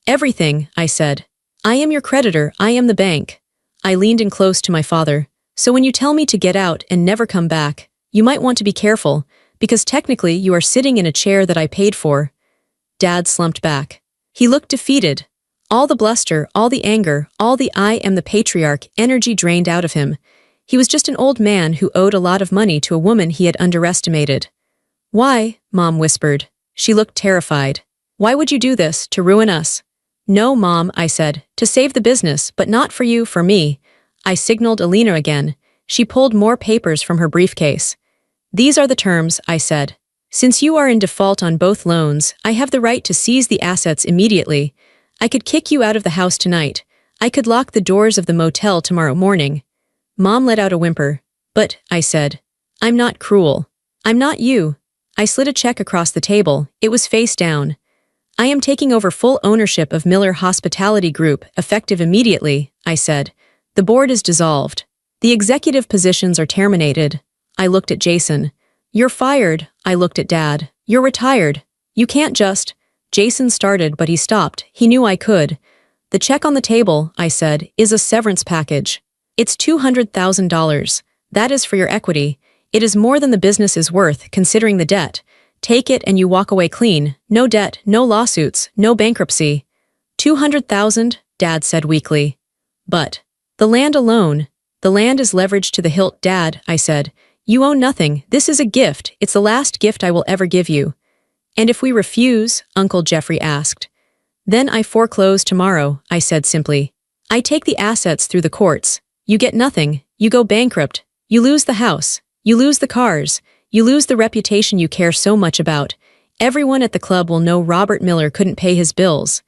Everything, I said. I am your creditor. I am the bank. I leaned in close to my father. So when you tell me to get out and never come back, you might want to be careful, because technically you are sitting in a chair that I paid for. Dad slumped back. He looked defeated. All the bluster, all the anger, all the I am the patriarch energy drained out of him. He was just an old man who owed a lot of money to a woman he had underestimated. Why? Mom whispered. She looked terrified. Why would you do this, to ruin us? No, Mom, I said, to save the business, but not for you, for me. I signaled Alina again. She pulled more papers from her briefcase. These are the terms, I said. Since you are in default on both loans, I have the right to seize the assets immediately. I could kick you out of the house tonight. I could lock the doors of the motel tomorrow morning. Mom let out a whimper. But, I said, I'm not cruel. I'm not you. I slid a check across the table. It was face down. I am taking over full ownership of Miller Hospitality Group, effective immediately, I said. The board is dissolved. The executive positions are terminated. I looked at Jason. You're fired. I looked at Dad. You're retired. You can't just... Jason started, but he stopped. He knew I could. The check on the table, I said, is a severance package. It's $200,000. That is for your equity. It is more than the business is worth, considering the debt. Take it and you walk away clean. No debt, no lawsuits, no bankruptcy. 200,000, Dad said weakly. But the land alone. The land is leveraged to the hilt, Dad, I said. You own nothing. This is a gift. It's the last gift I will ever give you. And if we refuse? Uncle Jeffrey asked. Then I foreclose tomorrow, I said simply. I take the assets through the courts. You get nothing. You go bankrupt. You lose the house. You lose the cars. You lose the reputation you care so much about. Everyone at the club will know Robert Miller couldn't pay his bills.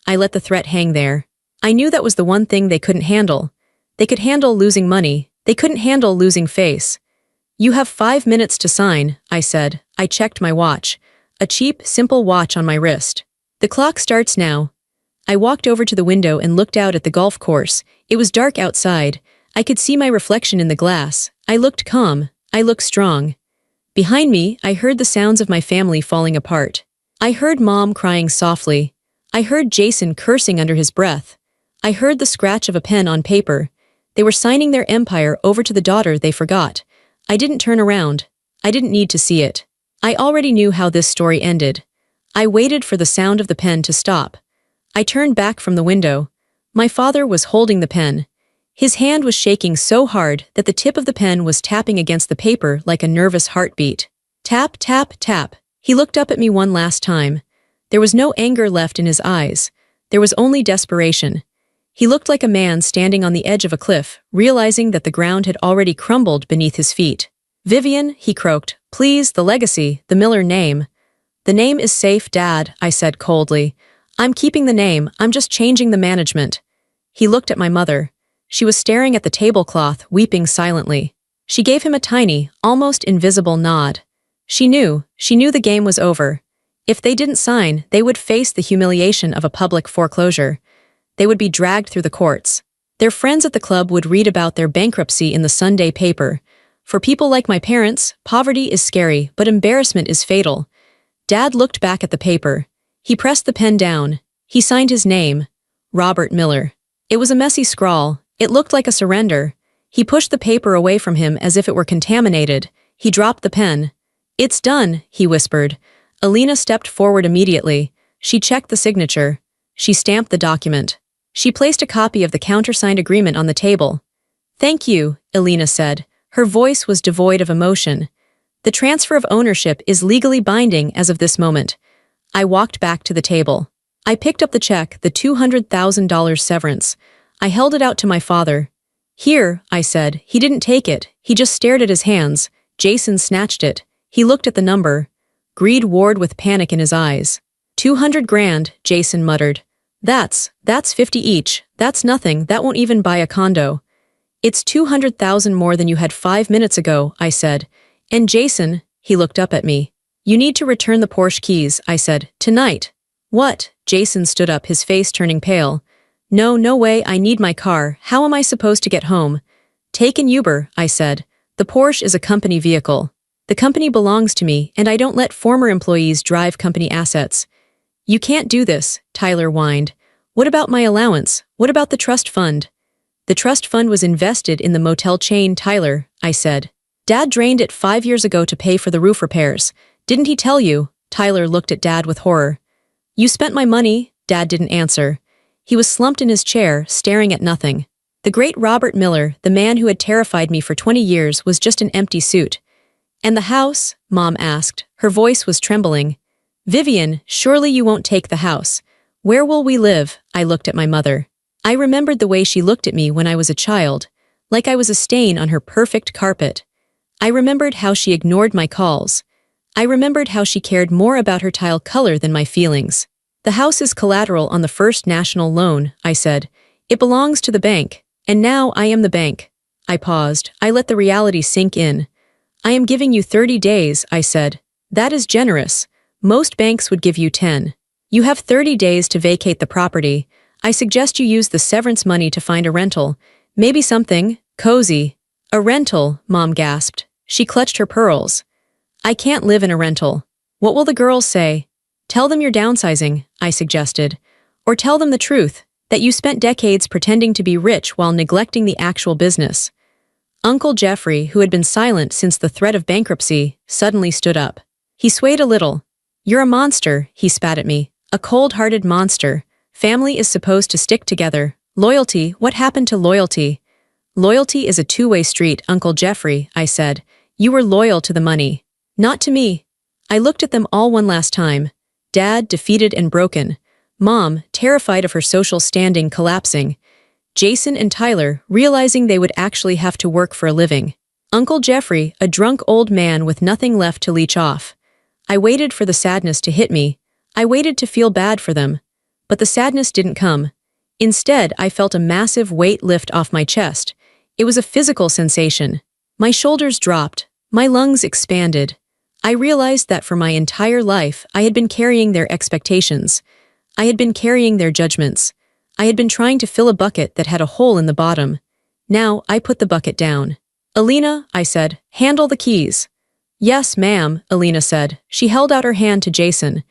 I let the threat hang there. I knew that was the one thing they couldn't handle. They could handle losing money. They couldn't handle losing face. You have 5 minutes to sign, I said. I checked my watch. A cheap, simple watch on my wrist. The clock starts now. I walked over to the window and looked out at the golf course. It was dark outside. I could see my reflection in the glass. I looked calm. I looked strong. Behind me, I heard the sounds of my family falling apart. I heard Mom crying softly. I heard Jason cursing under his breath. I heard the scratch of a pen on paper. They were signing their empire over to the daughter they forgot. I didn't turn around. I didn't need to see it. I already knew how this story ended. I waited for the sound of the pen to stop. I turned back from the window. My father was holding the pen. His hand was shaking so hard that the tip of the pen was tapping against the paper like a nervous heartbeat. Tap, tap, tap. He looked up at me one last time. There was no anger left in his eyes. There was only desperation. He looked like a man standing on the edge of a cliff, realizing that the ground had already crumbled beneath his feet. "Vivian," he croaked, "please, the legacy, the Miller name." "The name is safe, Dad," I said coldly. "I'm keeping the name, I'm just changing the management." He looked at my mother. She was staring at the tablecloth, weeping silently. She gave him a tiny, almost invisible nod. She knew the game was over. If they didn't sign, they would face the humiliation of a public foreclosure. They would be dragged through the courts. Their friends at the club would read about their bankruptcy in the Sunday paper. For people like my parents, poverty is scary, but embarrassment is fatal. Dad looked back at the paper. He pressed the pen down. He signed his name, Robert Miller. It was a messy scrawl. It looked like a surrender. He pushed the paper away from him as if it were contaminated. He dropped the pen. "It's done," he whispered. Alina stepped forward immediately. She checked the signature. She stamped the document. She placed a copy of the countersigned agreement on the table. "Thank you," Alina said. Her voice was devoid of emotion. "The transfer of ownership is legally binding as of this moment." I walked back to the table. I picked up the check, the $200,000 severance. I held it out to my father. "Here," I said. He didn't take it. He just stared at his hands. Jason snatched it. He looked at the number. Greed warred with panic in his eyes. 200 grand, Jason muttered. That's 50 each. That's nothing. That won't even buy a condo." "It's 200,000 more than you had 5 minutes ago," I said. "And Jason," he looked up at me. "You need to return the Porsche keys," I said. "Tonight." "What?" Jason stood up, his face turning pale. No way, I need my car. How am I supposed to get home?" "Take an Uber," I said. "The Porsche is a company vehicle. The company belongs to me, and I don't let former employees drive company assets." "You can't do this," Tyler whined. "What about my allowance? What about the trust fund?" "The trust fund was invested in the motel chain, Tyler," I said. "Dad drained it 5 years ago to pay for the roof repairs. Didn't he tell you?" Tyler looked at Dad with horror. "You spent my money," Dad didn't answer. He was slumped in his chair, staring at nothing. The great Robert Miller, the man who had terrified me for 20 years, was just an empty suit. "And the house?" Mom asked. Her voice was trembling. "Vivian, surely you won't take the house. Where will we live?" I looked at my mother. I remembered the way she looked at me when I was a child, like I was a stain on her perfect carpet. I remembered how she ignored my calls. I remembered how she cared more about her tile color than my feelings. "The house is collateral on the First National loan," I said. "It belongs to the bank, and now I am the bank." I paused. I let the reality sink in. "I am giving you 30 days, I said. "That is generous. Most banks would give you 10. You have 30 days to vacate the property. I suggest you use the severance money to find a rental. Maybe something cozy." "A rental," Mom gasped. She clutched her pearls. "I can't live in a rental. What will the girls say?" "Tell them you're downsizing," I suggested. "Or tell them the truth, that you spent decades pretending to be rich while neglecting the actual business." Uncle Jeffrey, who had been silent since the threat of bankruptcy, suddenly stood up. He swayed a little. "You're a monster," he spat at me. "A cold-hearted monster. Family is supposed to stick together. Loyalty, what happened to loyalty?" "Loyalty is a two-way street, Uncle Jeffrey," I said. "You were loyal to the money. Not to me." I looked at them all one last time. Dad, defeated and broken. Mom, terrified of her social standing collapsing. Jason and Tyler, realizing they would actually have to work for a living. Uncle Jeffrey, a drunk old man with nothing left to leech off. I waited for the sadness to hit me. I waited to feel bad for them. But the sadness didn't come. Instead, I felt a massive weight lift off my chest. It was a physical sensation. My shoulders dropped. My lungs expanded. I realized that for my entire life, I had been carrying their expectations. I had been carrying their judgments. I had been trying to fill a bucket that had a hole in the bottom. Now, I put the bucket down. "Alina," I said, "handle the keys." "Yes, ma'am," Alina said. She held out her hand to Jason.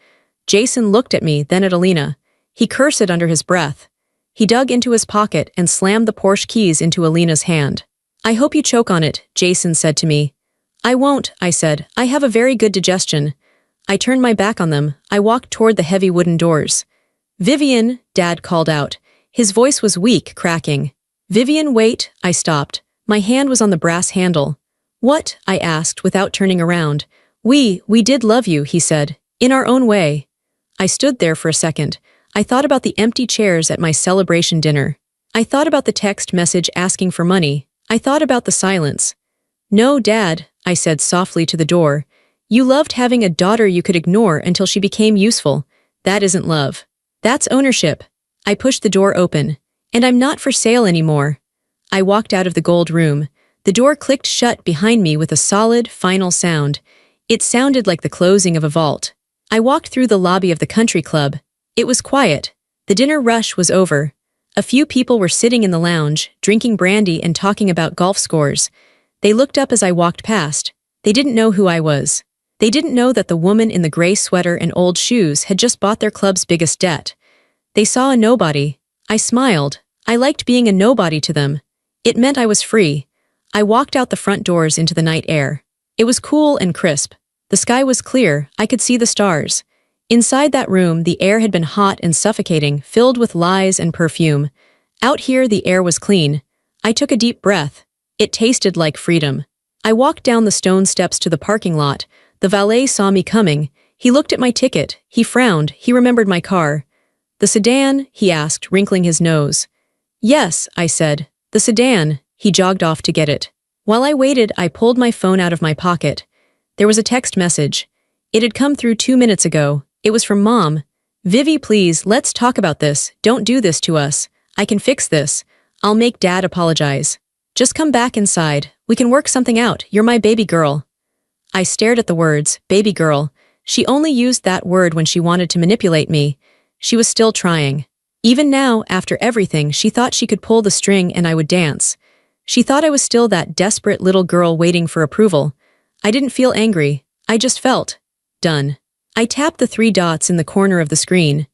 Jason looked at me, then at Alina. He cursed under his breath. He dug into his pocket and slammed the Porsche keys into Alina's hand. "I hope you choke on it," Jason said to me. "I won't," I said. "I have a very good digestion." I turned my back on them. I walked toward the heavy wooden doors. "Vivian," Dad called out. His voice was weak, cracking. "Vivian, wait," I stopped. My hand was on the brass handle. "What?" I asked without turning around. We did love you," he said. "In our own way." I stood there for a second. I thought about the empty chairs at my celebration dinner. I thought about the text message asking for money. I thought about the silence. "No, Dad," I said softly to the door. "You loved having a daughter you could ignore until she became useful. That isn't love. That's ownership." I pushed the door open. "And I'm not for sale anymore." I walked out of the gold room. The door clicked shut behind me with a solid, final sound. It sounded like the closing of a vault. I walked through the lobby of the country club. It was quiet. The dinner rush was over. A few people were sitting in the lounge, drinking brandy and talking about golf scores. They looked up as I walked past. They didn't know who I was. They didn't know that the woman in the gray sweater and old shoes had just bought their club's biggest debt. They saw a nobody. I smiled. I liked being a nobody to them. It meant I was free. I walked out the front doors into the night air. It was cool and crisp. The sky was clear. I could see the stars. Inside that room, the air had been hot and suffocating, filled with lies and perfume. Out here, the air was clean. I took a deep breath. It tasted like freedom. I walked down the stone steps to the parking lot. The valet saw me coming. He looked at my ticket. He frowned. He remembered my car. "The sedan?" he asked, wrinkling his nose. "Yes," I said. "The sedan." He jogged off to get it. While I waited, I pulled my phone out of my pocket. There was a text message. It had come through 2 minutes ago. It was from Mom. "Vivi, please, let's talk about this. Don't do this to us. I can fix this. I'll make Dad apologize. Just come back inside. We can work something out. You're my baby girl." I stared at the words, baby girl. She only used that word when she wanted to manipulate me. She was still trying. Even now, after everything, she thought she could pull the string and I would dance. She thought I was still that desperate little girl waiting for approval. I didn't feel angry. I just felt done. I tapped the 3 dots in the corner of the screen.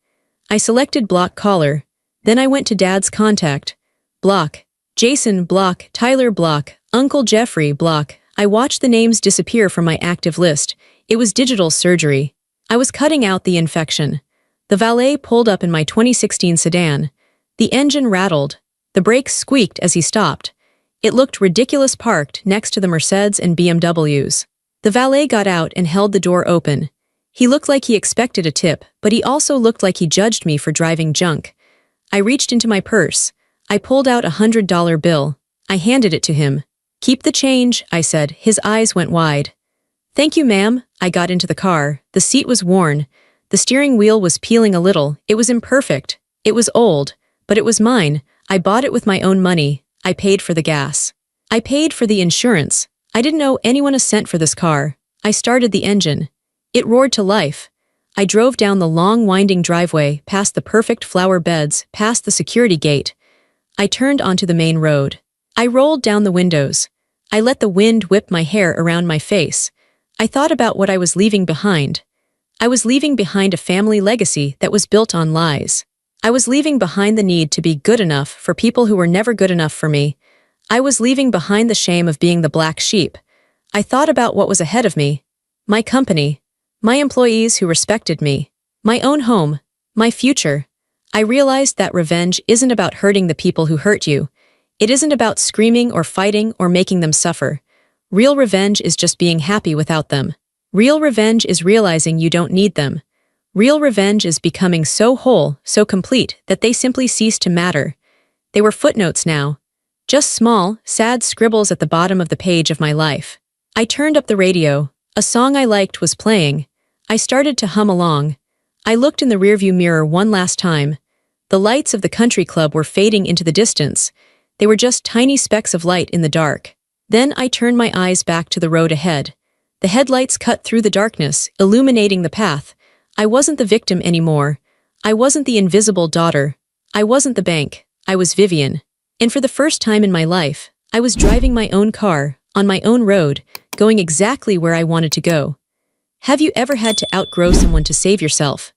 I selected block caller. Then I went to Dad's contact. Block. Jason, block. Tyler, block. Uncle Jeffrey, block. I watched the names disappear from my active list. It was digital surgery. I was cutting out the infection. The valet pulled up in my 2016 sedan. The engine rattled. The brakes squeaked as he stopped. It looked ridiculous parked next to the Mercedes and BMWs. The valet got out and held the door open. He looked like he expected a tip, but he also looked like he judged me for driving junk. I reached into my purse. I pulled out a $100 bill. I handed it to him. "Keep the change," I said. His eyes went wide. "Thank you, ma'am." I got into the car. The seat was worn. The steering wheel was peeling a little. It was imperfect. It was old. But it was mine. I bought it with my own money. I paid for the gas. I paid for the insurance. I didn't owe anyone a cent for this car. I started the engine. It roared to life. I drove down the long winding driveway, past the perfect flower beds, past the security gate. I turned onto the main road. I rolled down the windows. I let the wind whip my hair around my face. I thought about what I was leaving behind. I was leaving behind a family legacy that was built on lies. I was leaving behind the need to be good enough for people who were never good enough for me. I was leaving behind the shame of being the black sheep. I thought about what was ahead of me. My company. My employees who respected me. My own home. My future. I realized that revenge isn't about hurting the people who hurt you. It isn't about screaming or fighting or making them suffer. Real revenge is just being happy without them. Real revenge is realizing you don't need them. Real revenge is becoming so whole, so complete, that they simply cease to matter. They were footnotes now. Just small, sad scribbles at the bottom of the page of my life. I turned up the radio. A song I liked was playing. I started to hum along. I looked in the rearview mirror one last time. The lights of the country club were fading into the distance. They were just tiny specks of light in the dark. Then I turned my eyes back to the road ahead. The headlights cut through the darkness, illuminating the path. I wasn't the victim anymore. I wasn't the invisible daughter. I wasn't the bank. I was Vivian. And for the first time in my life, I was driving my own car, on my own road, going exactly where I wanted to go. Have you ever had to outgrow someone to save yourself?